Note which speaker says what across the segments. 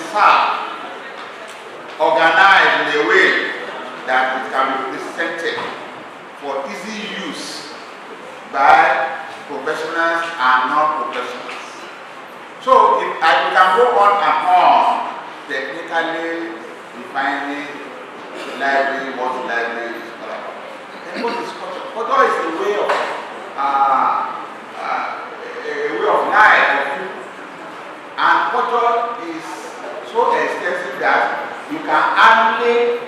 Speaker 1: preserved, organized in a way that it can be presented for easy use by professionals and non-professionals. So if I can go on and on technically defining library, what library is all about. And what is culture? Culture is a way of life of people. And culture is so extensive that you can hardly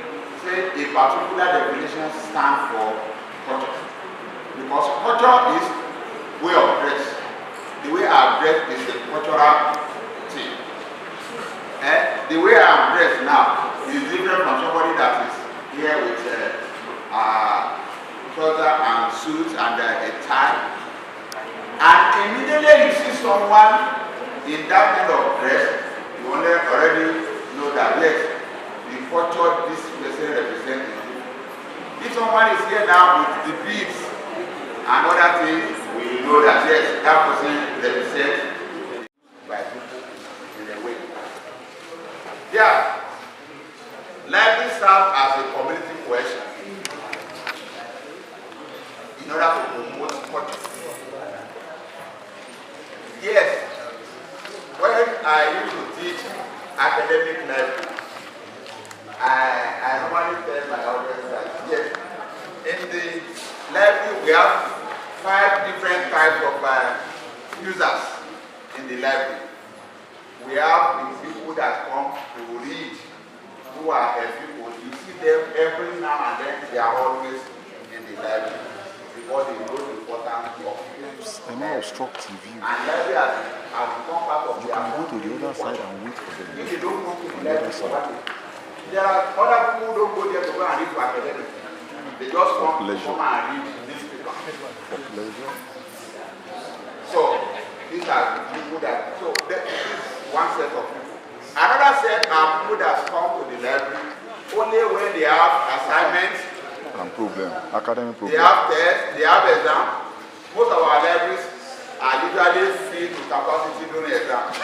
Speaker 1: say a particular definition stands for culture. Because culture is way of dress. The way I dress is a cultural thing. The way I'm dressed now is different from somebody that is here with trouser and suit and a tie. And immediately you see someone in that kind of dress, you already know that yes, the culture this person represents. If someone is here now with the beads and other things, we know that yes, that person represents by people in a way. Yeah, library serves as a community cohesion in order to promote culture. Yes, when I used to teach academic library, I normally tell my audience that yes, in the library we have 5 different types of users in the library. We have the people that come to read, who are people. You see them every now and then, they are always in the library because they know the importance of it.
Speaker 2: A more obstructive view.
Speaker 1: And library has become part of
Speaker 2: you can go to the other side and wait for them.
Speaker 1: If you don't go to the library, there are other people who don't go there to go and read for academics. They just come and read newspaper.
Speaker 2: For pleasure.
Speaker 1: So these are the people that, so this is one set of people. Another set are people that come to the library only when they have assignments
Speaker 2: and problem, academic problem.
Speaker 1: They have tests, they have exams. Most of our libraries are usually filled to capacity during exams.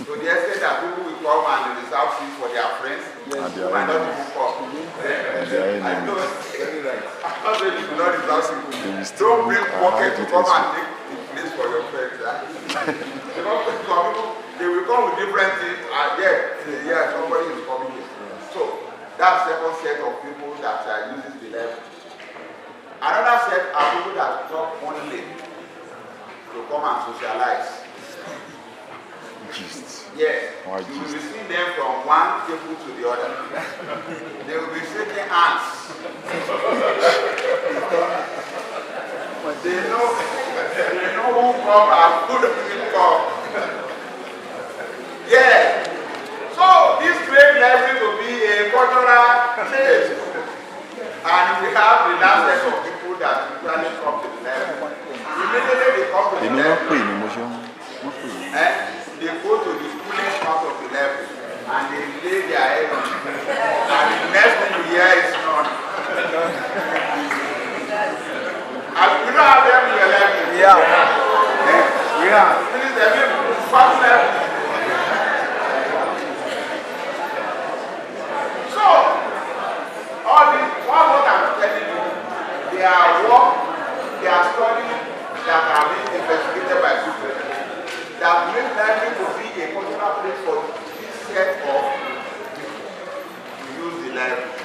Speaker 1: So the extent that people will come and reserve seats for their friends, who might not even come. I know, very right. I'm not saying you do not reserve seats. Don't bring pocket to come and take the place for your friends. Because some people, they will come with different things, and yeah, somebody is coming here. So that's the second set of people that uses the library. Another set are people that come only to come and socialize.
Speaker 2: Gist.
Speaker 1: Yes, you will see them from one table to the other. They will be shaking hands. They know who come and who doesn't come. Yeah. So this great library will be a cultural place. And we have the last set of people that usually come to the library. Immediately they come to the library. They go to the coolest part of the library and they lay their head on it. And the next thing you hear is none. And you don't have them in your library.
Speaker 2: Yeah.
Speaker 1: We have. Please, they will fast library. So, all this, what I'm telling you, they are work, they are studies that are being investigated by people. That make library to be a cultural place for this set of to use the library.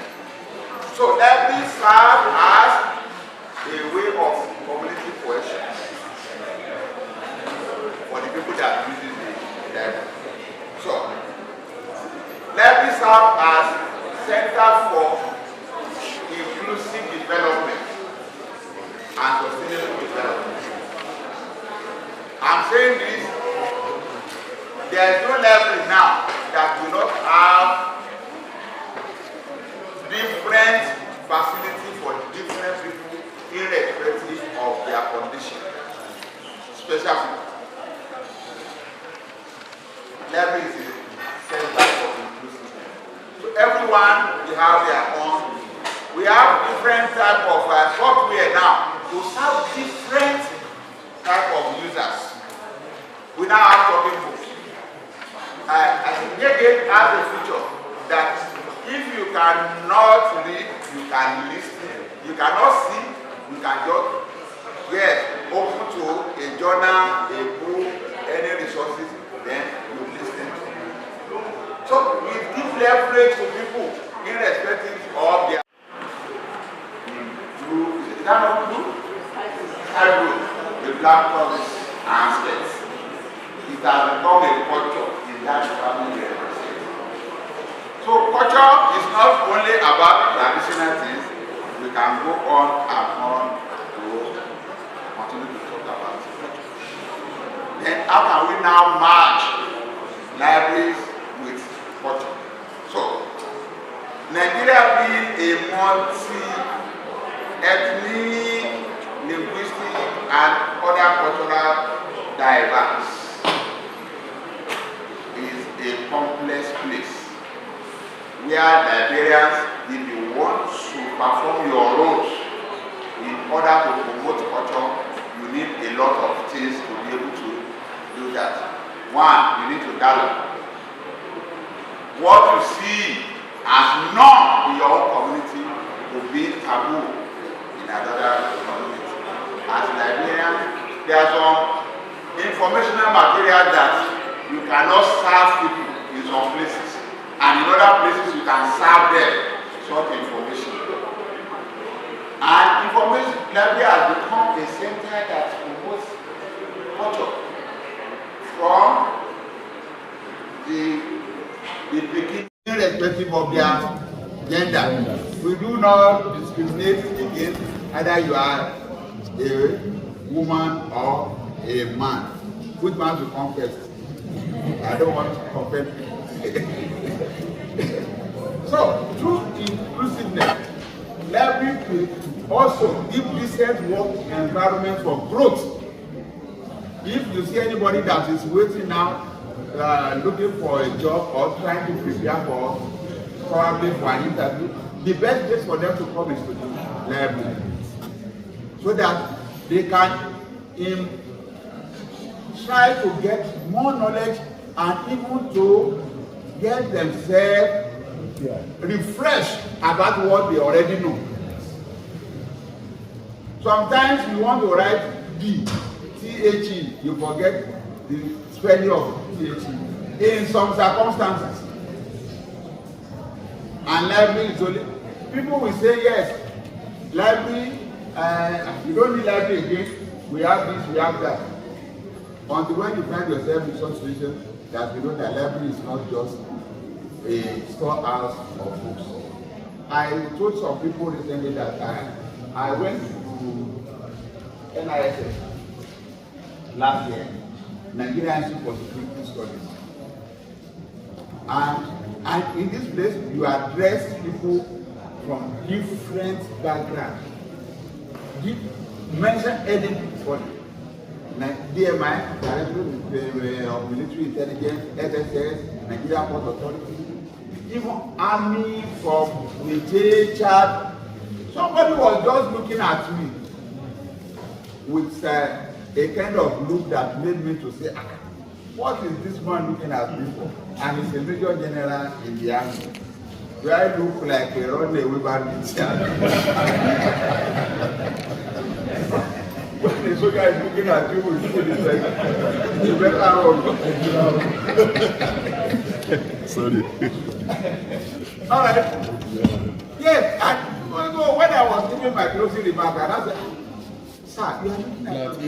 Speaker 1: So library serves as a way of community cohesion for the people that use the library. So library serves as center for inclusive development and sustainable development. I'm saying this. There is no library now that do not have different facilities for different people irrespective of their condition. Special people. Library is a center for inclusiveness. So everyone will have their own. We have different type of software now to serve different type of users. We now have talking books. I think again has a feature that if you cannot read, you can listen. You cannot see, you can just open to a journal, a book, any resources, then you listen to it. So it gives leverage to people irrespective of their is that not blue? Blue, the black clothes and skirts. It has become a culture in that family. So culture is not only about traditional things. We can go on and on to continue to talk about it. Then how can we now match libraries with culture? So Nigeria being a multi-ethnic, linguistic, and other cultural diverse is a complex place where librarians, if you want to perform your roles in order to promote culture, you need a lot of things to be able to do that. One, you need to gather. What you see as norm in your own community will be taboo in another community. As librarians, there are some informational material that you cannot serve people in some places, and in other places you can serve them such information. And information library has become a center that promotes culture from the beginning, irrespective of their gender. We do not discriminate against either you are a woman or a man. Which man will come first? I don't want to compare. So, through inclusiveness, library also give decent work environment for growth. If you see anybody that is waiting now, looking for a job or trying to prepare for probably for an interview, the best place for them to come is to the library, so that they can try to get more knowledge and even to get themselves refreshed about what they already know. Sometimes you want to write D, T-H-E, you forget the spelling of T-H-E in some circumstances. And library is only, people will say yes, library, you don't need library again, we have this, we have that. Until when you find yourself in such situation that you know that library is not just a storehouse of books. I told some people recently that I went to NISS last year, Nigerian Institute for Security Studies. And in this place, you address people from different backgrounds. You mention anybody. DMI, Director of Military Intelligence, SSS, Nigerian Port Authority, even Army from Niger, Chad. Somebody was just looking at me with a kind of look that made me to say, what is this man looking at me for? And he's a Major General in the Army. Do I look like a runaway bandit? When the soldier is looking at you, it's like, you better run.
Speaker 2: Sorry.
Speaker 1: All right. Yes, and when I was giving my closing remark, and I said, sir, you are looking at me.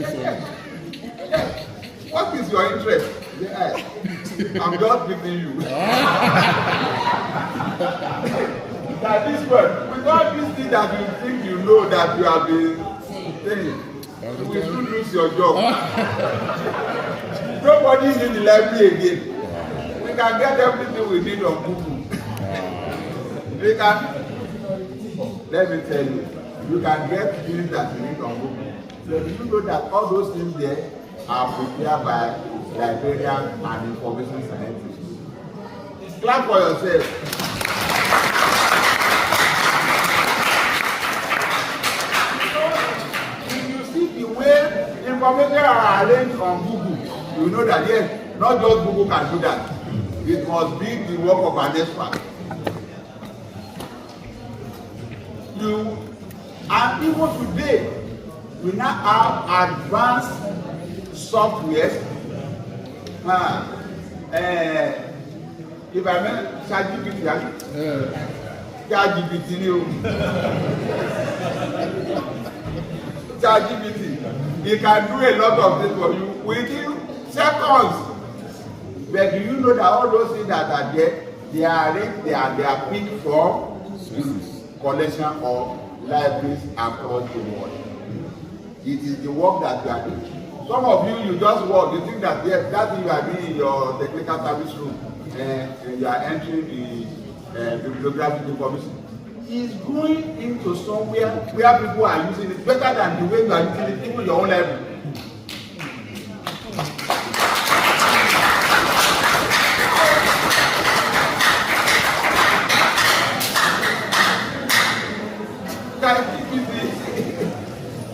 Speaker 1: Yes. What is your interest? Yes. I'm just giving you. That this word, with all these things that you think you know that you have been saying, you will soon lose your job. Nobody is in the library again. We can get everything we need on Google. We can, let me tell you, you can get things that you need on Google. So you know that all those things there are prepared by librarians and information scientists. Clap for yourself. Information are arranged on Google. You know that yes, not just Google can do that. It must be the work of an expert. And even today, we now have advanced software. If I mean ChatGPT, ChatGPT, it can do a lot of things for you within seconds. But do you know that all those things that are there, they are picked from collection of libraries across the world. It is the work that you are doing. Some of you just work, you think that yes, that thing you are doing in your technical service room, and you are entering the bibliographic information. Is going into somewhere where people are using it better than the way you are using it, even your own library.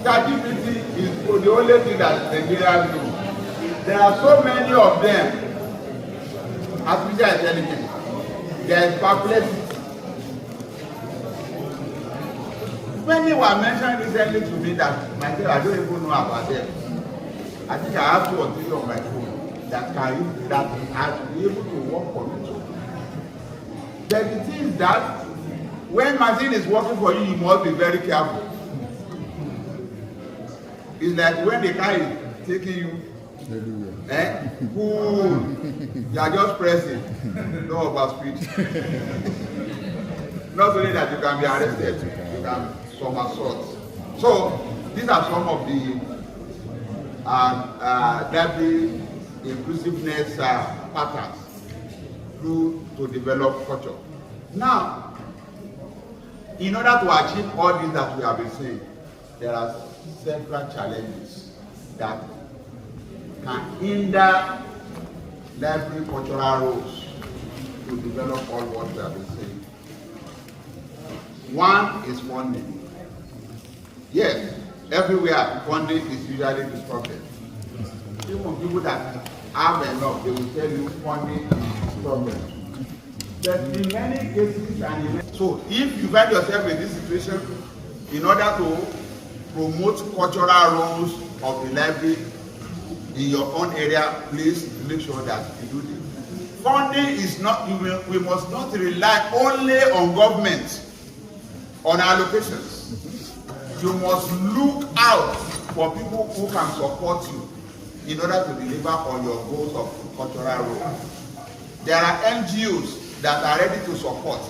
Speaker 1: ChatGPT is the only thing that Nigerians do. There are so many of them. Artificial intelligence. There is perplexity. When you were mentioning recently to me that myself, I don't even know about them. I think I have to continue on my phone that I should be able to work for me too. But the thing is that when machine is working for you, you must be very careful. It's like when the car is taking you, you are just pressing, no overspeed. Not only that you can be arrested, you can some assault. So these are some of the library inclusiveness patterns to develop culture. Now, in order to achieve all these that we have been saying, there are several challenges that can hinder library cultural roles to develop all what we have been saying. One is funding. Yes, everywhere funding is usually disrupted. Even people that have enough, they will tell you funding is problem. But in many cases, so if you find yourself in this situation, in order to promote cultural roles of the library in your own area, please make sure that you do this. Funding is not, we must not rely only on government, on allocations. You must look out for people who can support you in order to deliver on your goals of cultural role. There are NGOs that are ready to support,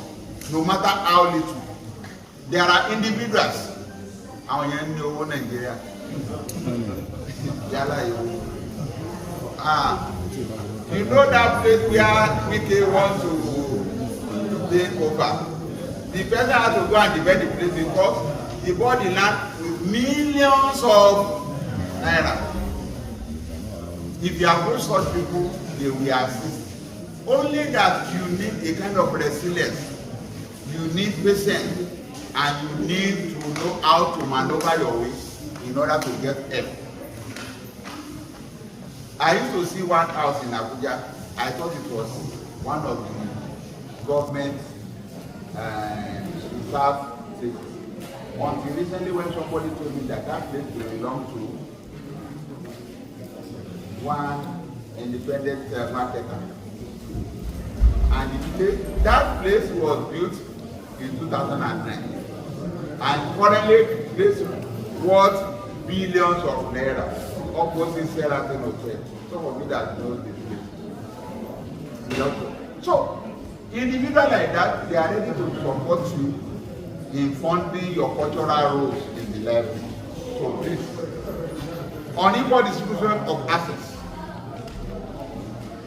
Speaker 1: no matter how little. There are individuals. Nigeria. You know that place where PK wants to take over. The person has to go and defend the place because he bought the land with millions of naira. If you have such people, they will assist. Only that you need a kind of resilience. You need patience, and you need to know how to maneuver your ways in order to get help. I used to see one house in Abuja. I thought it was one of the government reserve places. Until recently, when somebody told me that that place belonged to one independent marketer. And that place was built in 2009. And currently, this worth billions of naira, opposite Sheraton Hotel. Some of you that know this place. So, individuals like that, they are ready to support you in funding your cultural roles in the library. So please, unequal distribution of assets.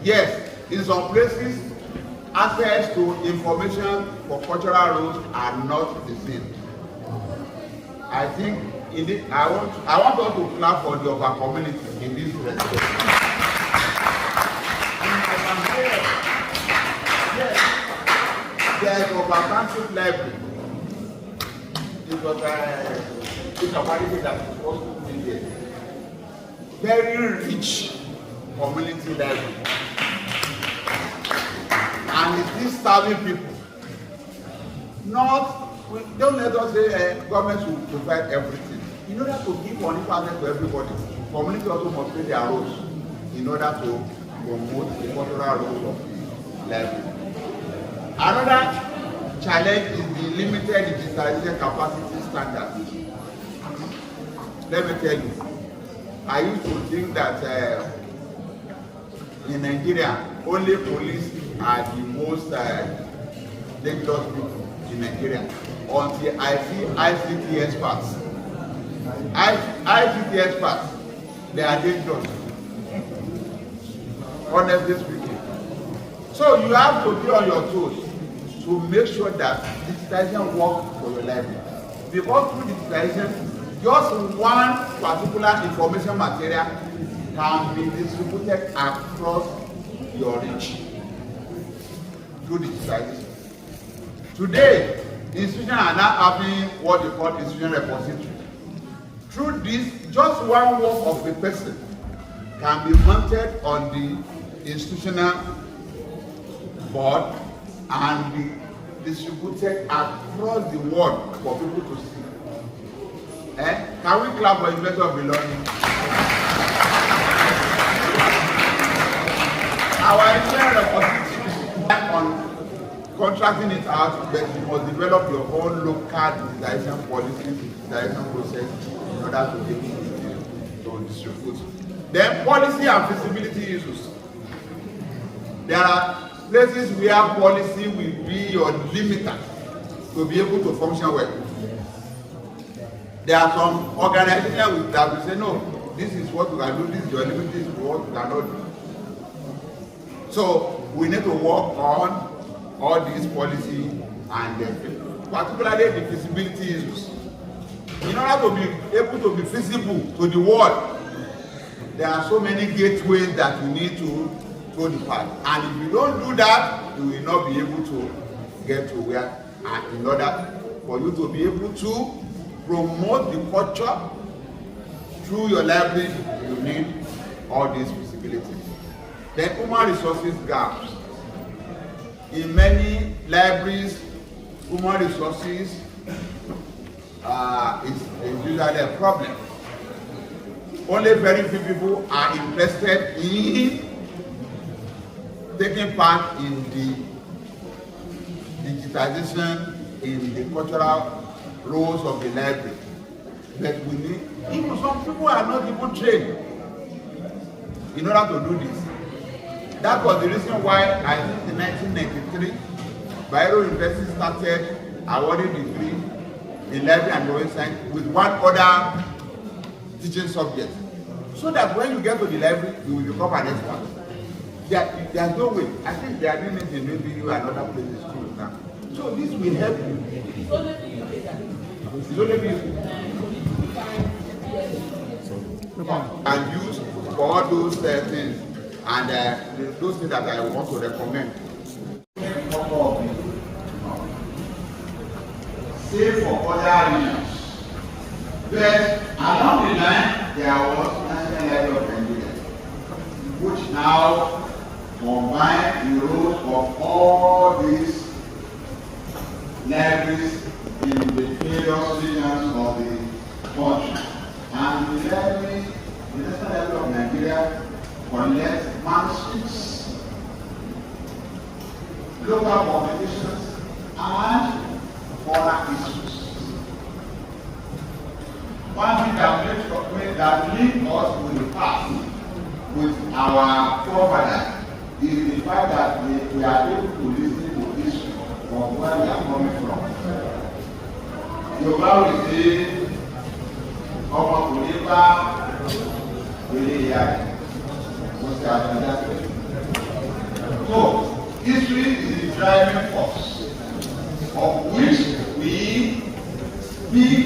Speaker 1: Yes, in some places, access to information for cultural roles are not the same. I think I want us to clap for the Oba community in this respect. Yes, there is Oba Council Library. It was a quality that is supposed to be there. Very rich community library. and it is serving people. Don't let us say government should provide everything. In order to give 100% to everybody, community also must play their roles in order to promote the cultural roles of the library. Another challenge is the limited digitalization capacity standard. Let me tell you, I used to think that in Nigeria, only police are the most dangerous people in Nigeria until I see ICT experts. ICT experts, they are dangerous, honestly speaking. So you have to be on your toes to make sure that digitization works for your library. Because through digitization, just one particular information material can be distributed across your reach through digitization. Today, institutions are now having what they call institution repository. Through this, just one work of the person can be mounted on the institutional board and be distributed across the world for people to see. Can we clap for University of Ilorin? Our institutional repository on contracting it out, but you must develop your own local digitization policy, digitization process in order to be able to distribute. Then policy and feasibility issues. There are places where policy will be your limiter to be able to function well. There are some organizations that will say, no, this is what you can do, this is your limit, this is what you cannot do. So we need to work on all these policy and particularly the feasibility issues. In order to be able to be feasible to the world, there are so many gateways that you need to go the path. And if you don't do that, you will not be able to get to where. And in order for you to be able to promote the culture through your library, you need all these feasibilities. Then human resources gaps. In many libraries, human resources is usually a problem. Only very few people are interested in taking part in the digitization, in the cultural roles of the library. But we need, even some people are not even trained in order to do this. That was the reason why I think in 1993, VideoUniversity started awarding degree in library and drawing science with one other teaching subject. So that when you get to the library, you will become an expert. There's no way. I think they are doing it in maybe you and other places too now. So this will help you. It's only and use for all those things. And those things that I want to recommend. Save for other reasons. But along the line, there was National Library of Nigeria, which now combine the roles of all these libraries in the various regions of the country. And the library, the National Library of Nigeria, collects manuscripts, local publications, and foreign issues. One thing that links us with the past, with our forefathers, is the fact that we are able to listen to history from where we are coming from. Yorùbá will say, Omopupa will hear. So, history is the driving force of which we speak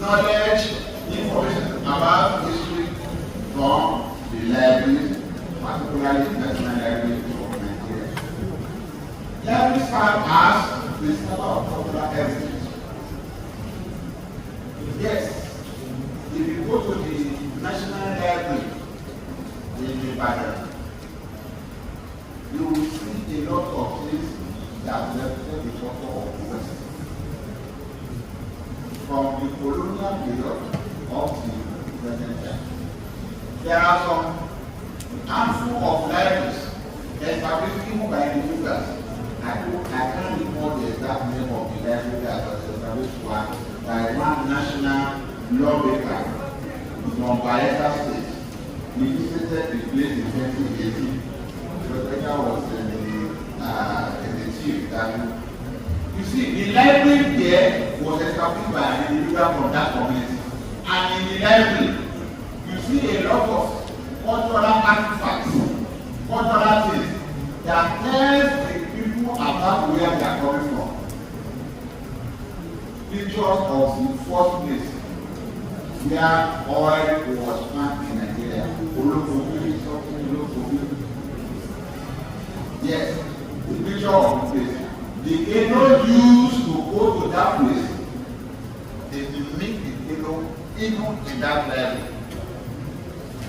Speaker 1: knowledge, information about history from the libraries, particularly the National Library of Nigeria. Libraries serve as the center of popular heritage. Yes, if you go to the National Library in Ibadan, you will see a lot of things that represent the culture of the West. From the colonial period up to the present time. There are some handful of libraries established even by individuals. I can't recall the exact name of the library that was established by one national lawmaker from Bayelsa State. We visited the place in 2018. The lawmaker was in the chief that you see, the library there was established by an individual from that community. And in the library, you see a lot of cultural artifacts, cultural things that tells the people about where they are coming from. Pictures of the first place where oil was found in Nigeria. Omopupa, something Omopupa. Yes, the picture of the place. The Kano used to go to that place. They make the Kano even in that level.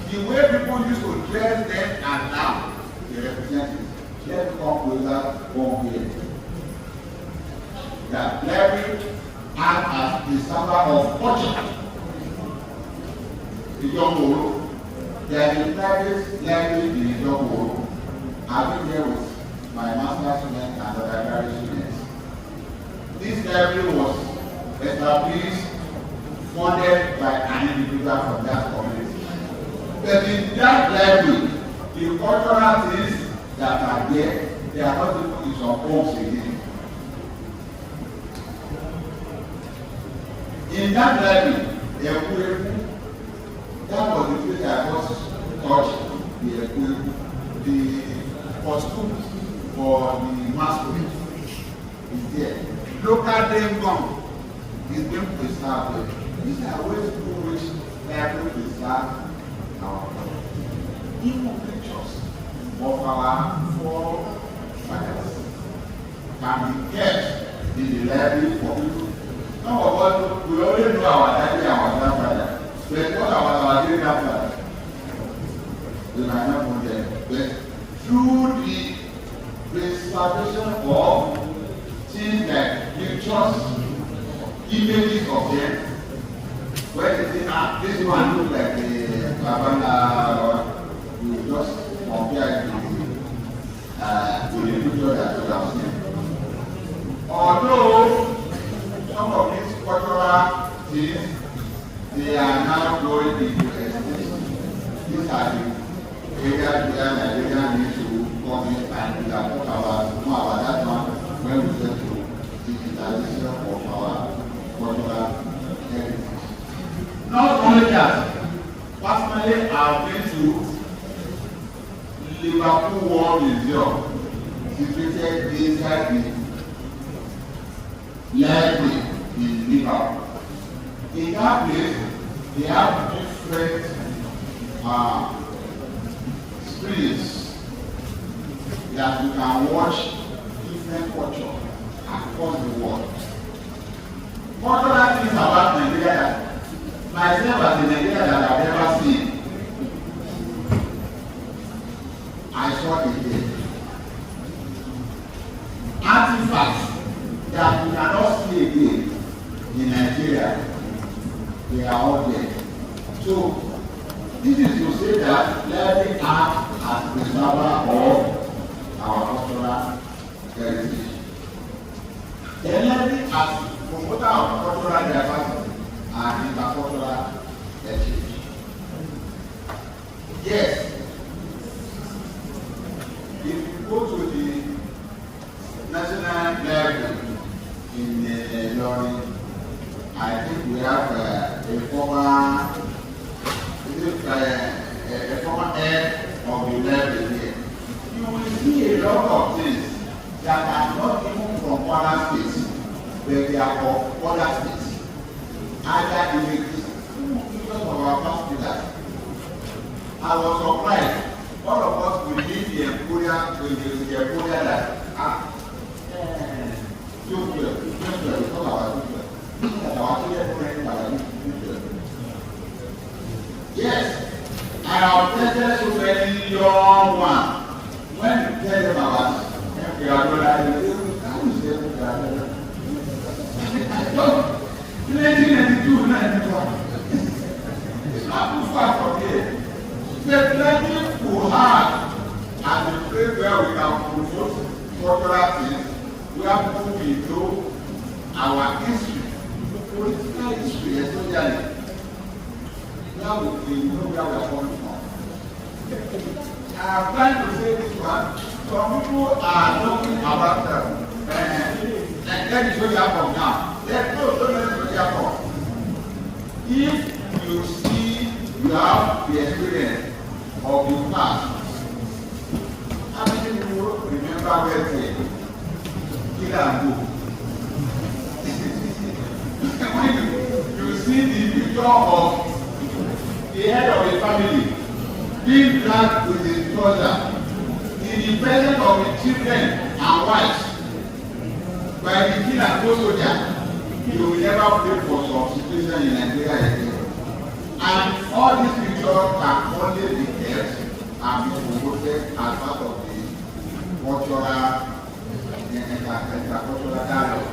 Speaker 1: The way people used to dress them and now, they represent it. Let's come closer one here. That level acts as the symbol of culture. The young world. There is a private level in the young world. I've been there with my master's students and undergraduate students. This library was established, funded by an individual from that community. But in that library, the cultural things that are there, they are not even in some homes again. In that library, that was the place I first touched the costumes for the masquerade is there. Local name gum is being preserved. These are ways through which library preserve our culture. Even pictures of our forefathers can be kept in the library for people. Some of us, we only know our daddy and our grandfather. But what about our great grandfather? We might not know them. But through the preservation of things like pictures, images of them, where they say, this one looks like a Babana, or you just compare it to the picture that you have seen. Although some of these cultural things, they are now going into extinction. These are the areas where Nigeria needs to come in and we are talking about that one when we get to digitalization of our cultural heritage. Not only that, personally I've been to Liverpool War Museum, situated inside the library in Liverpool. In that place, they have different screens that you can watch different culture across the world. Cultural things about Nigeria that myself as a Nigerian that I've never seen. I saw it there. Artifacts that you cannot see again in Nigeria, they are all there. So this is to say that library acts as the preserver of our cultural heritage. The library as promoter of cultural diversity and intercultural heritage. Yes, if you go to the National Library in Ilorin, I think we have a former head of the library here. You will see a lot of things that are not even from other states, but they are of other states. Either images, because of our past leaders. I was surprised. All of us will leave the Emporia that we talk about yes, I have tested so many young ones. When you tell them about It's not too far from here. There's plenty to have and the place where we can promote cultural things, where people will know our history, political history, especially. Now we know where we are coming from. I'm trying to say this one. Some people are talking about and let me show you from now. Let's go to the if you see you have the experience of your past, how many people remember where they kill and go? When you see the picture of the head of a family being dragged with his brother in the presence of the children and wives by the kill and go soldier, you will never pray for some situation in Nigeria again. And all these pictures can only be kept and be promoted as part of the cultural intercultural dialogue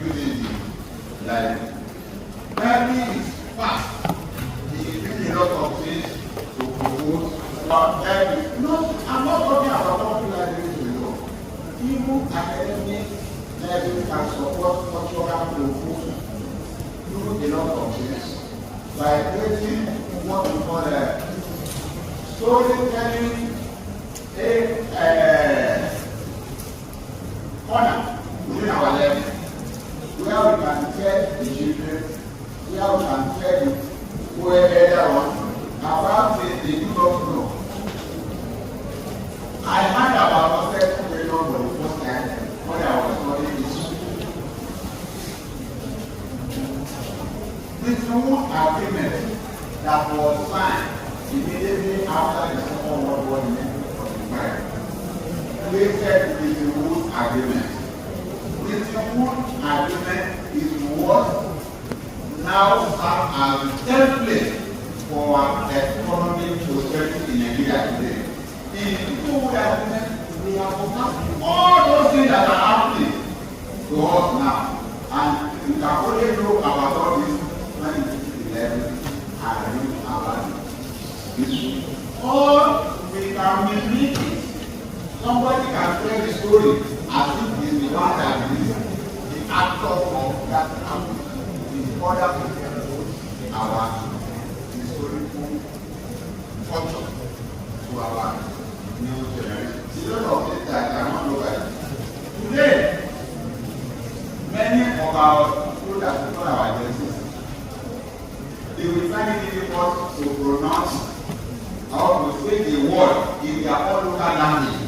Speaker 1: using the library. Library is fast. It is really a lot of things to promote about library. No, I'm not talking about public libraries alone. Even academic library can support cultural promotion through a lot of things by creating what we call storytelling corner within our library, where we can tell the children, where we can tell whoever one about things they do not know. I heard about ourselves for the first time when I was studying history. This new agreement that was signed immediately after the Second World War in 1945 created the Wood Agreement. The Wood Agreement is what now serves as a template for economic prosperity in Nigeria today. In the Wood Agreement, we have all those things that are happening to us now, and we can only know about all this when it is 11 and read about it. Or we can mimic it. Somebody can tell the story as if he is the one that is the actor of that happening. In order to tell our historical culture to our new generation. A lot of things that I cannot know by today. Many of our people that we call our generations, they will find it difficult to pronounce or to say the word in their own local language.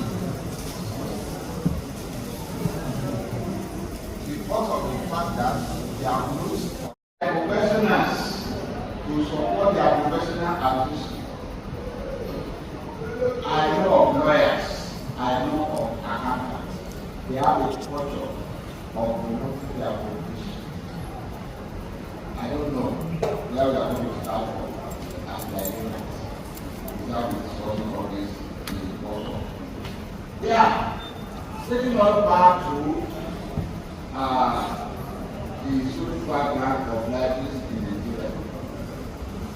Speaker 1: Because of the fact that they are used professionals to support their professional activities. I know of lawyers, I know of accountants. They have a culture of promoting their profession. I don't know where we are going to start from as Nigerians without discussing all this in the culture. Yeah, taking us back to the social background of libraries in Nigeria.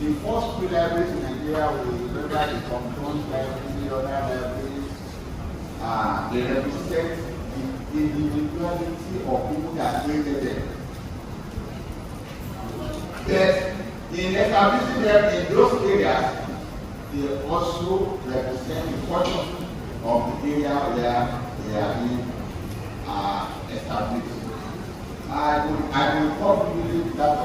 Speaker 1: The first three libraries in Nigeria, we remember the Control Library, the other libraries, they represent the individuality of people that created them. But in establishing them in those areas, they also represent the culture of the area where they are being established. I will probably believe that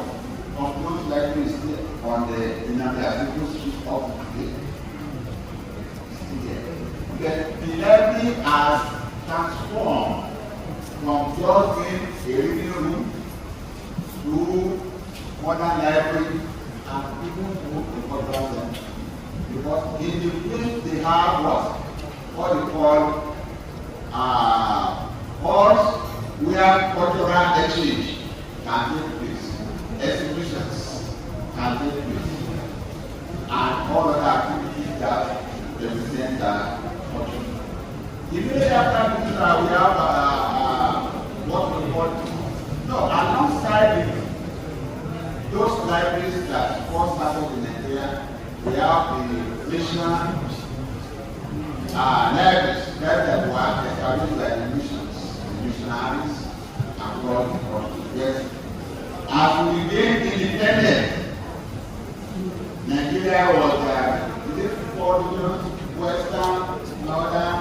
Speaker 1: Control Library is still on the Inamiasibu Street of today. But the library has transformed from just being a reading room to modern library and even to a cultural center. Because in the place they have what they call halls where cultural exchange can take place, exhibitions can take place, and all other activities that represent that culture. Immediately after this, we have what we call, no, alongside those libraries that first started in Nigeria, we have the mission libraries that were established by the missionaries across the country. Yes. As we became independent, Nigeria was four regions: Western, Northern,